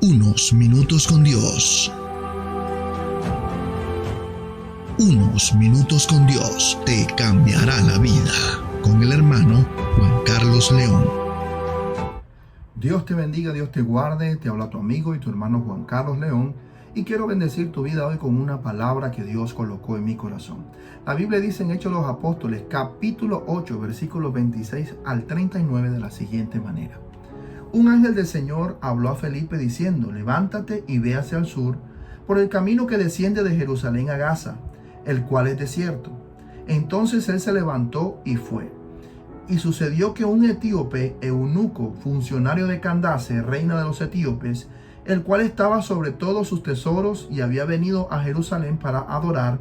Unos minutos con Dios. Unos minutos con Dios te cambiará la vida. Con el hermano Juan Carlos León. Dios te bendiga, Dios te guarde. Te habla tu amigo y tu hermano Juan Carlos León. Y quiero bendecir tu vida hoy con una palabra que Dios colocó en mi corazón. La Biblia dice en Hechos de los Apóstoles, capítulo 8, versículos 26 al 39 de la siguiente manera. Un ángel del Señor habló a Felipe diciendo: levántate y ve hacia el sur, por el camino que desciende de Jerusalén a Gaza, el cual es desierto. Entonces él se levantó y fue. Y sucedió que un etíope, eunuco, funcionario de Candace, reina de los etíopes, el cual estaba sobre todos sus tesoros y había venido a Jerusalén para adorar,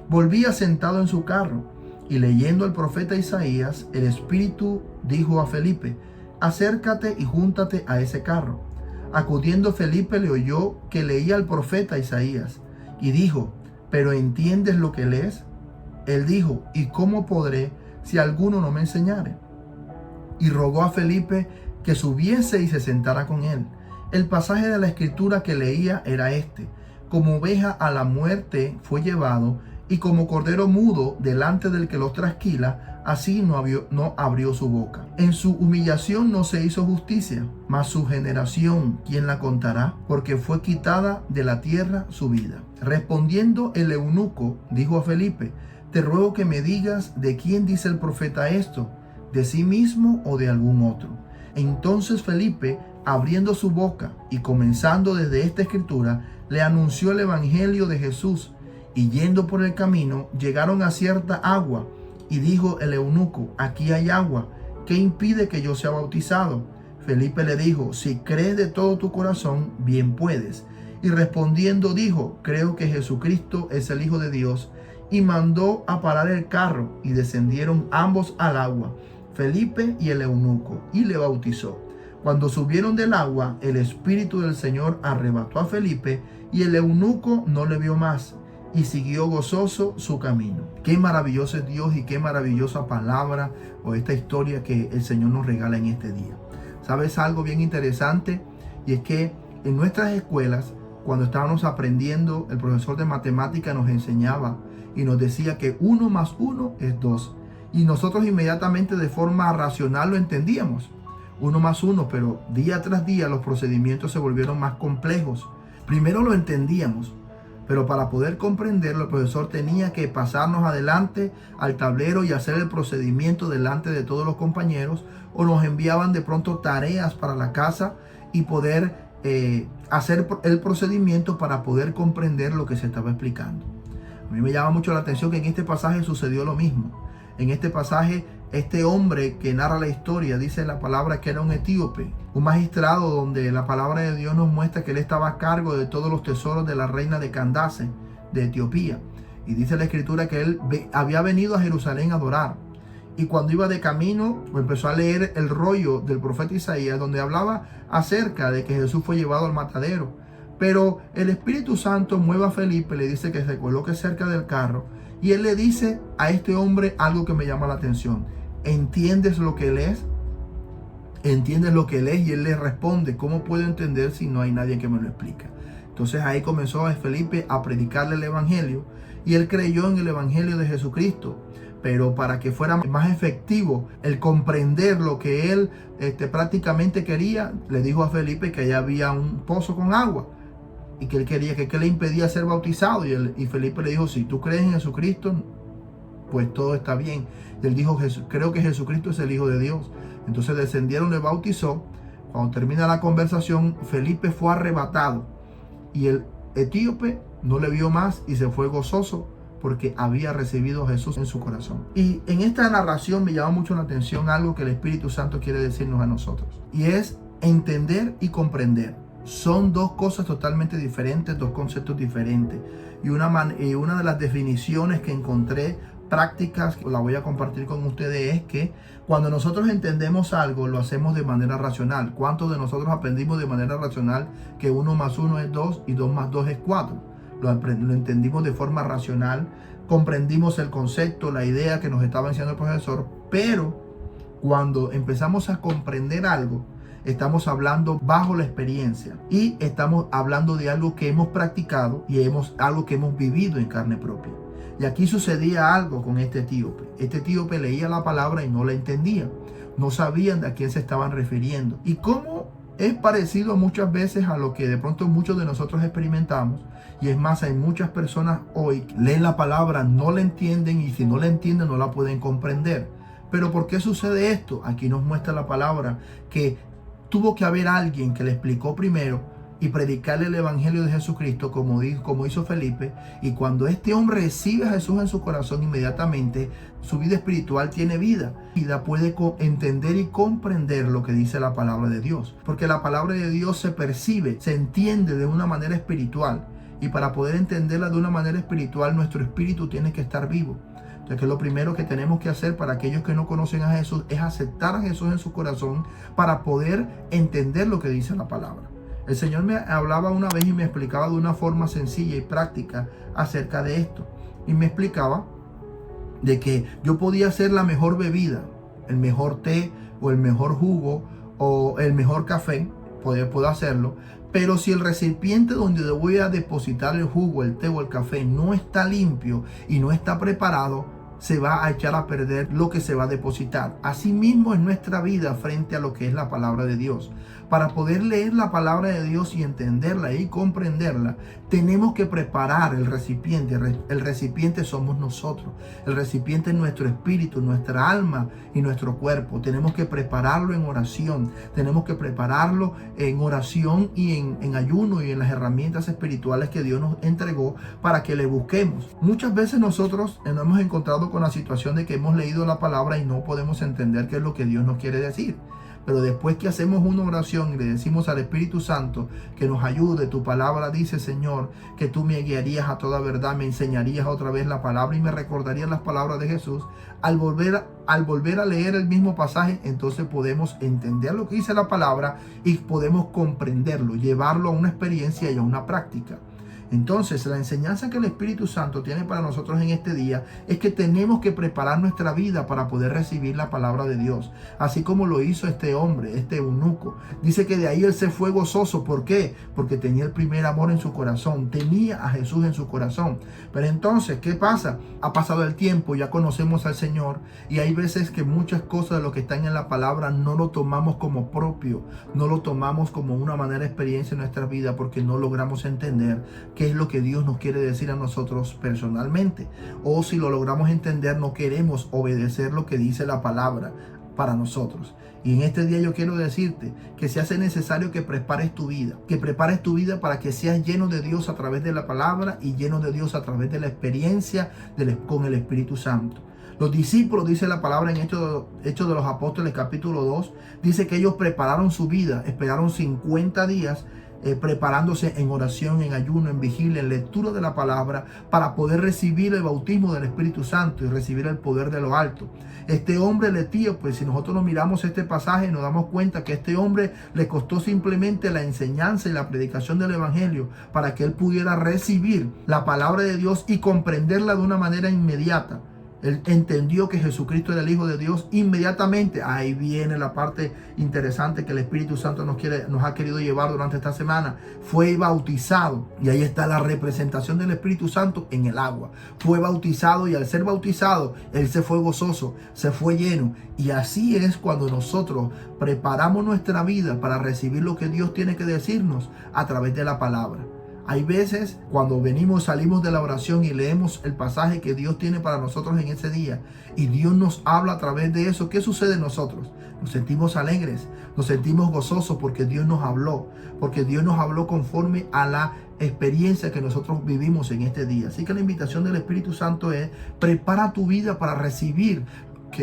volvía sentado en su carro, y leyendo el profeta Isaías, el Espíritu dijo a Felipe: acércate y júntate a ese carro. Acudiendo Felipe le oyó que leía el profeta Isaías, y dijo: ¿pero entiendes lo que lees? Él dijo: ¿y cómo podré si alguno no me enseñare? Y rogó a Felipe que subiese y se sentara con él. El pasaje de la escritura que leía era este: como oveja a la muerte fue llevado, y como cordero mudo delante del que los trasquila, así no abrió su boca. En su humillación no se hizo justicia, mas su generación, ¿quién la contará? Porque fue quitada de la tierra su vida. Respondiendo el eunuco, dijo a Felipe: te ruego que me digas de quién dice el profeta esto, de sí mismo o de algún otro. Entonces Felipe, abriendo su boca y comenzando desde esta escritura, le anunció el evangelio de Jesús. Y yendo por el camino, llegaron a cierta agua, y dijo el eunuco: aquí hay agua, ¿qué impide que yo sea bautizado? Felipe le dijo: si crees de todo tu corazón, bien puedes. Y respondiendo dijo: creo que Jesucristo es el Hijo de Dios. Y mandó a parar el carro, y descendieron ambos al agua, Felipe y el eunuco, y le bautizó. Cuando subieron del agua, el Espíritu del Señor arrebató a Felipe, y el eunuco no le vio más, y siguió gozoso su camino. Qué maravilloso es Dios y qué maravillosa palabra o esta historia que el Señor nos regala en este día. ¿Sabes algo bien interesante? Y es que en nuestras escuelas, cuando estábamos aprendiendo, el profesor de matemática nos enseñaba y nos decía que 1 más 1 es 2. Y nosotros inmediatamente de forma racional lo entendíamos. 1 más 1, pero día tras día los procedimientos se volvieron más complejos. Primero lo entendíamos, pero para poder comprenderlo, el profesor tenía que pasarnos adelante al tablero y hacer el procedimiento delante de todos los compañeros, o nos enviaban de pronto tareas para la casa y poder hacer el procedimiento para poder comprender lo que se estaba explicando. A mí me llama mucho la atención que en este pasaje sucedió lo mismo. En este pasaje, este hombre que narra la historia, dice la palabra que era un etíope, un magistrado, donde la palabra de Dios nos muestra que él estaba a cargo de todos los tesoros de la reina de Candace, de Etiopía. Y dice la escritura que él había venido a Jerusalén a adorar. Y cuando iba de camino, empezó a leer el rollo del profeta Isaías, donde hablaba acerca de que Jesús fue llevado al matadero. Pero el Espíritu Santo mueve a Felipe, le dice que se coloque cerca del carro, y él le dice a este hombre algo que me llama la atención: ¿entiendes lo que lees? ¿Entiendes lo que lees? Y él le responde: ¿cómo puedo entender si no hay nadie que me lo explique? Entonces ahí comenzó Felipe a predicarle el evangelio, y él creyó en el evangelio de Jesucristo. Pero para que fuera más efectivo el comprender lo que él prácticamente quería, le dijo a Felipe que allá había un pozo con agua y que él quería, que le impedía ser bautizado. Y Felipe le dijo: si tú crees en Jesucristo, pues todo está bien. Y él dijo: creo que Jesucristo es el Hijo de Dios. Entonces descendieron, le bautizó. Cuando termina la conversación, Felipe fue arrebatado, y el etíope no le vio más y se fue gozoso porque había recibido a Jesús en su corazón. Y en esta narración me llama mucho la atención algo que el Espíritu Santo quiere decirnos a nosotros, y es entender y comprender. Son dos cosas totalmente diferentes, dos conceptos diferentes. Y una de las definiciones que encontré prácticas, que la voy a compartir con ustedes, es que cuando nosotros entendemos algo, lo hacemos de manera racional. ¿Cuántos de nosotros aprendimos de manera racional que 1 más 1 es 2 y 2 más 2 es 4? Lo entendimos de forma racional, comprendimos el concepto, la idea que nos estaba enseñando el profesor, pero cuando empezamos a comprender algo, estamos hablando bajo la experiencia y estamos hablando de algo que hemos practicado y algo que hemos vivido en carne propia. Y aquí sucedía algo con este etíope. Este etíope leía la palabra y no la entendía. No sabían a quién se estaban refiriendo. Y cómo es parecido muchas veces a lo que de pronto muchos de nosotros experimentamos. Y es más, hay muchas personas hoy que leen la palabra, no la entienden y si no la entienden no la pueden comprender. Pero ¿por qué sucede esto? Aquí nos muestra la palabra que tuvo que haber alguien que le explicó primero y predicarle el evangelio de Jesucristo como hizo Felipe. Y cuando este hombre recibe a Jesús en su corazón, inmediatamente su vida espiritual tiene vida. Puede entender y comprender lo que dice la palabra de Dios. Porque la palabra de Dios se percibe, se entiende de una manera espiritual. Y para poder entenderla de una manera espiritual, nuestro espíritu tiene que estar vivo. Entonces, que lo primero que tenemos que hacer para aquellos que no conocen a Jesús es aceptar a Jesús en su corazón para poder entender lo que dice la palabra. El Señor me hablaba una vez y me explicaba de una forma sencilla y práctica acerca de esto. Y me explicaba de que yo podía hacer la mejor bebida, el mejor té o el mejor jugo o el mejor café, puedo hacerlo. Pero si el recipiente donde voy a depositar el jugo, el té o el café no está limpio y no está preparado, se va a echar a perder lo que se va a depositar. Asimismo es nuestra vida frente a lo que es la palabra de Dios. Para poder leer la palabra de Dios y entenderla y comprenderla, tenemos que preparar el recipiente. El recipiente somos nosotros. El recipiente es nuestro espíritu, nuestra alma y nuestro cuerpo. Tenemos que prepararlo en oración. Tenemos que prepararlo en oración y en ayuno y en las herramientas espirituales que Dios nos entregó para que le busquemos. Muchas veces nosotros nos hemos encontrado con la situación de que hemos leído la palabra y no podemos entender qué es lo que Dios nos quiere decir. Pero después que hacemos una oración y le decimos al Espíritu Santo que nos ayude, tu palabra dice, Señor, que tú me guiarías a toda verdad, me enseñarías otra vez la palabra y me recordarías las palabras de Jesús. Al volver a leer el mismo pasaje, entonces podemos entender lo que dice la palabra y podemos comprenderlo, llevarlo a una experiencia y a una práctica. Entonces, la enseñanza que el Espíritu Santo tiene para nosotros en este día es que tenemos que preparar nuestra vida para poder recibir la palabra de Dios, así como lo hizo este hombre, este eunuco. Dice que de ahí él se fue gozoso. ¿Por qué? Porque tenía el primer amor en su corazón, tenía a Jesús en su corazón. Pero entonces, ¿qué pasa? Ha pasado el tiempo, ya conocemos al Señor y hay veces que muchas cosas de lo que están en la palabra no lo tomamos como propio, no lo tomamos como una manera de experiencia en nuestra vida porque no logramos entender qué es lo que Dios nos quiere decir a nosotros personalmente. O si lo logramos entender, no queremos obedecer lo que dice la palabra para nosotros. Y en este día yo quiero decirte que se hace necesario que prepares tu vida para que seas lleno de Dios a través de la palabra y lleno de Dios a través de la experiencia con el Espíritu Santo. Los discípulos, dice la palabra en Hechos de los Apóstoles capítulo 2, dice que ellos prepararon su vida, esperaron 50 días preparándose en oración, en ayuno, en vigilia, en lectura de la palabra para poder recibir el bautismo del Espíritu Santo y recibir el poder de lo alto. Este hombre, el etíope, pues si nosotros nos miramos este pasaje nos damos cuenta que a este hombre le costó simplemente la enseñanza y la predicación del evangelio para que él pudiera recibir la palabra de Dios y comprenderla de una manera inmediata. Él entendió que Jesucristo era el Hijo de Dios inmediatamente. Ahí viene la parte interesante que el Espíritu Santo nos ha querido llevar durante esta semana. Fue bautizado y ahí está la representación del Espíritu Santo en el agua. Fue bautizado y al ser bautizado, él se fue gozoso, se fue lleno. Y así es cuando nosotros preparamos nuestra vida para recibir lo que Dios tiene que decirnos a través de la palabra. Hay veces cuando salimos de la oración y leemos el pasaje que Dios tiene para nosotros en ese día y Dios nos habla a través de eso. ¿Qué sucede en nosotros? Nos sentimos alegres, nos sentimos gozosos porque Dios nos habló conforme a la experiencia que nosotros vivimos en este día. Así que la invitación del Espíritu Santo es: prepara tu vida para recibir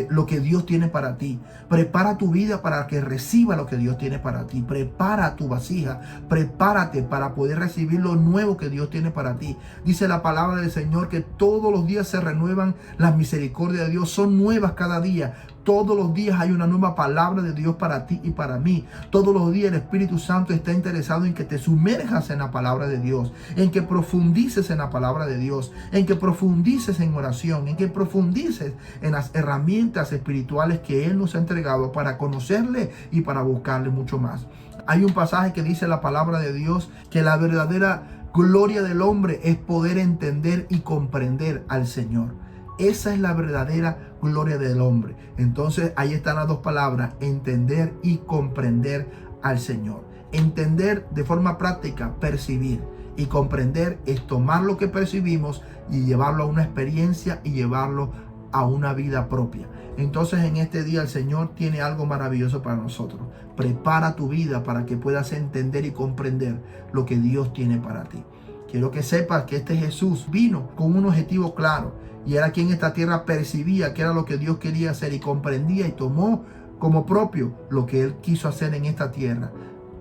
lo que Dios tiene para ti. Prepara tu vida para que reciba lo que Dios tiene para ti. Prepara tu vasija. Prepárate para poder recibir lo nuevo que Dios tiene para ti. Dice la palabra del Señor que todos los días se renuevan las misericordias de Dios. Son nuevas cada día. todos los días hay una nueva palabra de Dios para ti y para mí. Todos los días el Espíritu Santo está interesado en que te sumerjas en la palabra de Dios, en que profundices en la palabra de Dios, en que profundices en oración, en que profundices en las herramientas espirituales que Él nos ha entregado para conocerle y para buscarle mucho más. Hay un pasaje que dice la palabra de Dios que la verdadera gloria del hombre es poder entender y comprender al Señor. Esa es la verdadera gloria del hombre. Entonces ahí están las dos palabras, entender y comprender al Señor. Entender de forma práctica, percibir. Y comprender es tomar lo que percibimos y llevarlo a una experiencia y llevarlo a una vida propia. Entonces en este día el Señor tiene algo maravilloso para nosotros. Prepara tu vida para que puedas entender y comprender lo que Dios tiene para ti. Quiero que sepas que este Jesús vino con un objetivo claro. Y era quien en esta tierra percibía que era lo que Dios quería hacer y comprendía y tomó como propio lo que Él quiso hacer en esta tierra.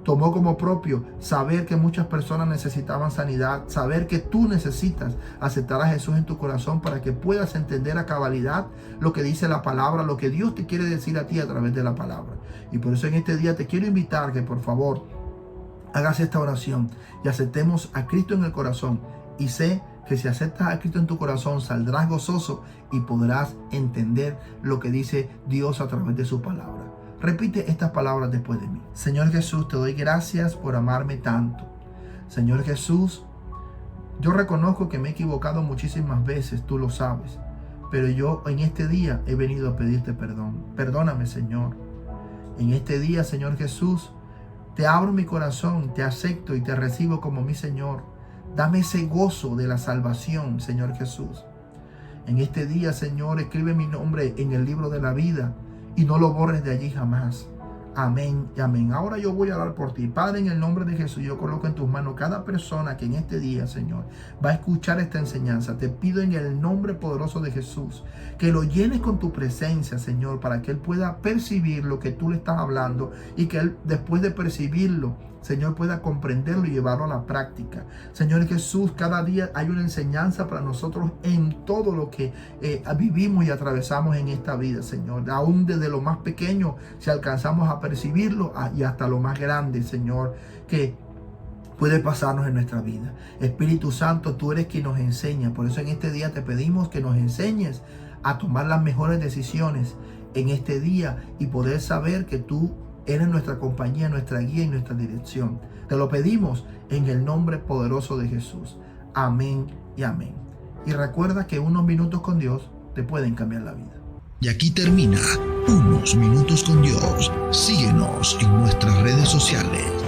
Tomó como propio saber que muchas personas necesitaban sanidad, saber que tú necesitas aceptar a Jesús en tu corazón para que puedas entender a cabalidad lo que dice la palabra, lo que Dios te quiere decir a ti a través de la palabra. Y por eso en este día te quiero invitar que por favor hagas esta oración y aceptemos a Cristo en el corazón. Y sé que si aceptas a Cristo en tu corazón saldrás gozoso y podrás entender lo que dice Dios a través de su palabra. Repite estas palabras después de mí. Señor Jesús, te doy gracias por amarme tanto. Señor Jesús, yo reconozco que me he equivocado muchísimas veces, tú lo sabes. Pero yo en este día he venido a pedirte perdón. Perdóname, Señor. En este día, Señor Jesús, te abro mi corazón, te acepto y te recibo como mi Señor. Dame ese gozo de la salvación, Señor Jesús. En este día, Señor, escribe mi nombre en el libro de la vida y no lo borres de allí jamás. Amén y amén. Ahora yo voy a orar por ti. Padre, en el nombre de Jesús, yo coloco en tus manos cada persona que en este día, Señor, va a escuchar esta enseñanza. Te pido en el nombre poderoso de Jesús que lo llenes con tu presencia, Señor, para que Él pueda percibir lo que tú le estás hablando y que Él, después de percibirlo, Señor, pueda comprenderlo y llevarlo a la práctica. Señor Jesús, cada día hay una enseñanza para nosotros en todo lo que vivimos y atravesamos en esta vida, Señor. Aún desde lo más pequeño, si alcanzamos a percibirlo, y hasta lo más grande, Señor, que puede pasarnos en nuestra vida. Espíritu Santo, tú eres quien nos enseña. Por eso en este día te pedimos que nos enseñes a tomar las mejores decisiones en este día y poder saber que tú eres nuestra compañía, nuestra guía y nuestra dirección. Te lo pedimos en el nombre poderoso de Jesús. Amén y amén. Y recuerda que unos minutos con Dios te pueden cambiar la vida. Y aquí termina Unos Minutos con Dios. Síguenos en nuestras redes sociales.